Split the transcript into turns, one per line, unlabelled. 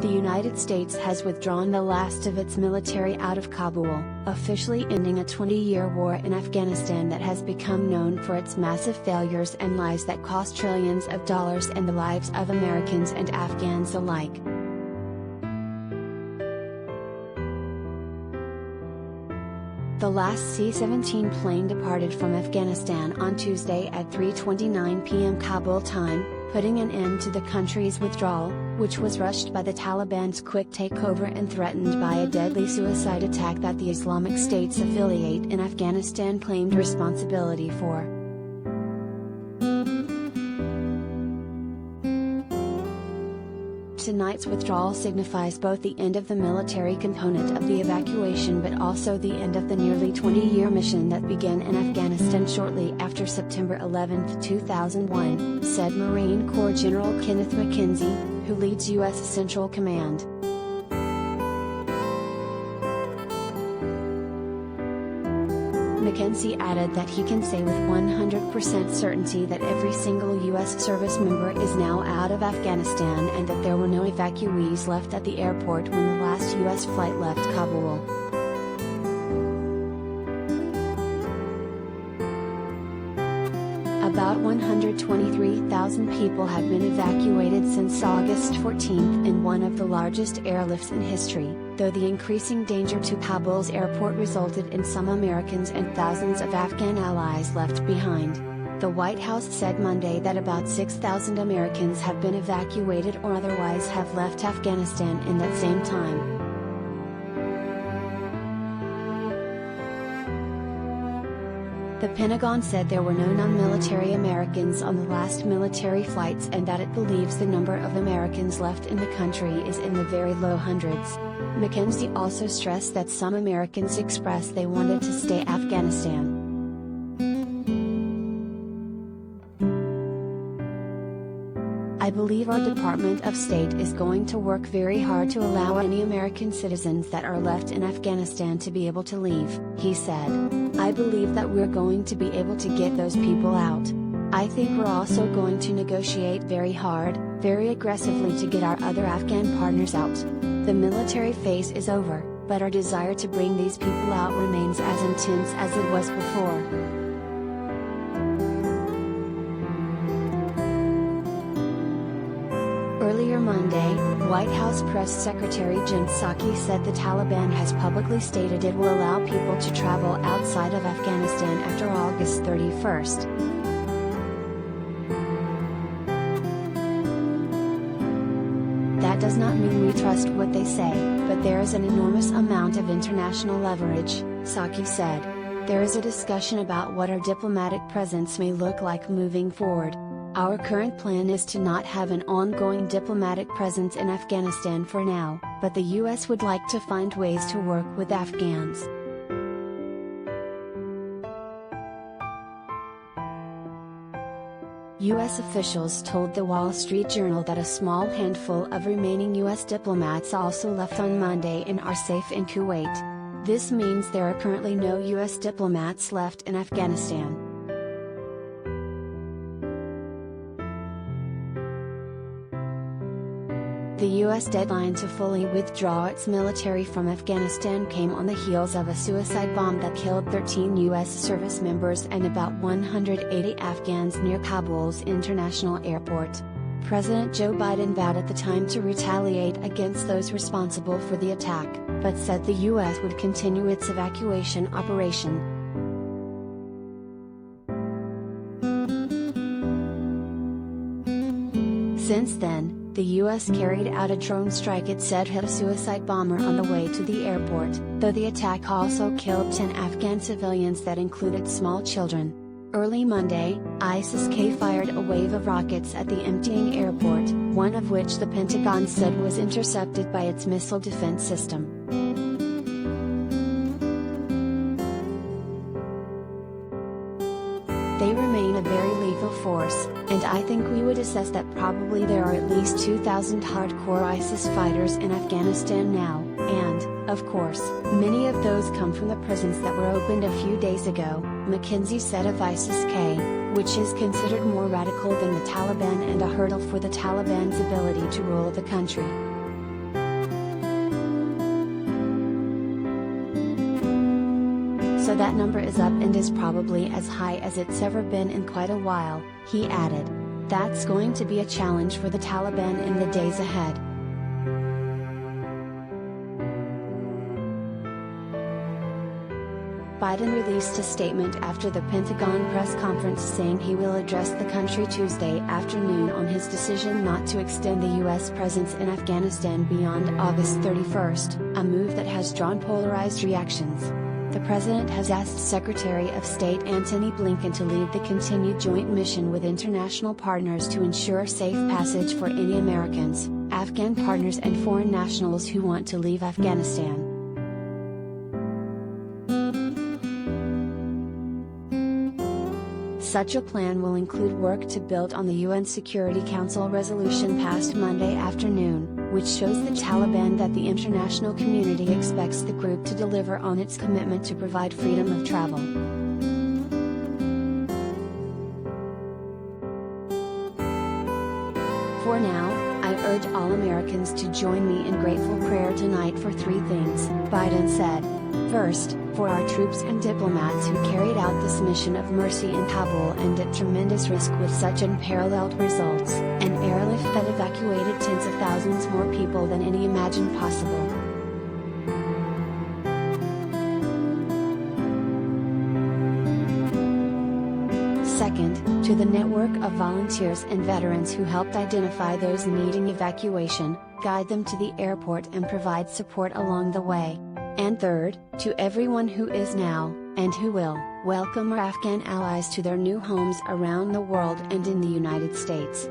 The United States has withdrawn the last of its military out of Kabul, officially ending a 20-year war in Afghanistan that has become known for its massive failures and lies that cost trillions of dollars and the lives of Americans and Afghans alike. The last C-17 plane departed from Afghanistan on Tuesday at 3:29 p.m. Kabul time, putting an end to the country's withdrawal, which was rushed by the Taliban's quick takeover and threatened by a deadly suicide attack that the Islamic State's affiliate in Afghanistan claimed responsibility for. Tonight's withdrawal signifies both the end of the military component of the evacuation but also the end of the nearly 20-year mission that began in Afghanistan shortly after September 11, 2001, said Marine Corps General Kenneth McKenzie, who leads U.S. Central Command. McKenzie added that he can say with 100% certainty that every single U.S. service member is now out of Afghanistan and that there were no evacuees left at the airport when the last U.S. flight left Kabul. About 123,000 people have been evacuated since August 14 in one of the largest airlifts in history, though the increasing danger to Kabul's airport resulted in some Americans and thousands of Afghan allies left behind. The White House said Monday that about 6,000 Americans have been evacuated or otherwise have left Afghanistan in that same time. The Pentagon said there were no non-military Americans on the last military flights and that it believes the number of Americans left in the country is in the very low hundreds. McKenzie also stressed that some Americans expressed they wanted to stay Afghanistan. I believe our Department of State is going to work very hard to allow any American citizens that are left in Afghanistan to be able to leave, he said. I believe that we're going to be able to get those people out. I think we're also going to negotiate very hard, very aggressively to get our other Afghan partners out. The military phase is over, but our desire to bring these people out remains as intense as it was before. Earlier Monday, White House Press Secretary Jen Psaki said the Taliban has publicly stated it will allow people to travel outside of Afghanistan after August 31st. That does not mean we trust what they say, but there is an enormous amount of international leverage, Psaki said. There is a discussion about what our diplomatic presence may look like moving forward. Our current plan is to not have an ongoing diplomatic presence in Afghanistan for now, but the U.S. would like to find ways to work with Afghans. U.S. officials told The Wall Street Journal that a small handful of remaining U.S. diplomats also left on Monday and are safe in Kuwait. This means there are currently no U.S. diplomats left in Afghanistan. The U.S. deadline to fully withdraw its military from Afghanistan came on the heels of a suicide bomb that killed 13 U.S. service members and about 180 Afghans near Kabul's international airport. President Joe Biden vowed at the time to retaliate against those responsible for the attack, but said the U.S. would continue its evacuation operation. Since then, the U.S. carried out a drone strike it said hit a suicide bomber on the way to the airport, though the attack also killed 10 Afghan civilians that included small children. Early Monday, ISIS-K fired a wave of rockets at the emptying airport, one of which the Pentagon said was intercepted by its missile defense system. They remain a very lethal force, and I think we would assess that probably there are at least 2,000 hardcore ISIS fighters in Afghanistan now, and, of course, many of those come from the prisons that were opened a few days ago, McKenzie said of ISIS-K, which is considered more radical than the Taliban and a hurdle for the Taliban's ability to rule the country. So that number is up and is probably as high as it's ever been in quite a while, he added. That's going to be a challenge for the Taliban in the days ahead. Biden released a statement after the Pentagon press conference saying he will address the country Tuesday afternoon on his decision not to extend the U.S. presence in Afghanistan beyond August 31, a move that has drawn polarized reactions. The president has asked Secretary of State Antony Blinken to lead the continued joint mission with international partners to ensure safe passage for any Americans, Afghan partners and foreign nationals who want to leave Afghanistan. Such a plan will include work to build on the UN Security Council resolution passed Monday afternoon, which shows the Taliban that the international community expects the group to deliver on its commitment to provide freedom of travel. For now, I urge all Americans to join me in grateful prayer tonight for three things, Biden said. First, for our troops and diplomats who carried out this mission of mercy in Kabul and at tremendous risk with such unparalleled results, an airlift that evacuated tens of thousands more people than any imagined possible. Second, to the network of volunteers and veterans who helped identify those needing evacuation, guide them to the airport and provide support along the way. And third, to everyone who is now, and who will, welcome our Afghan allies to their new homes around the world and in the United States.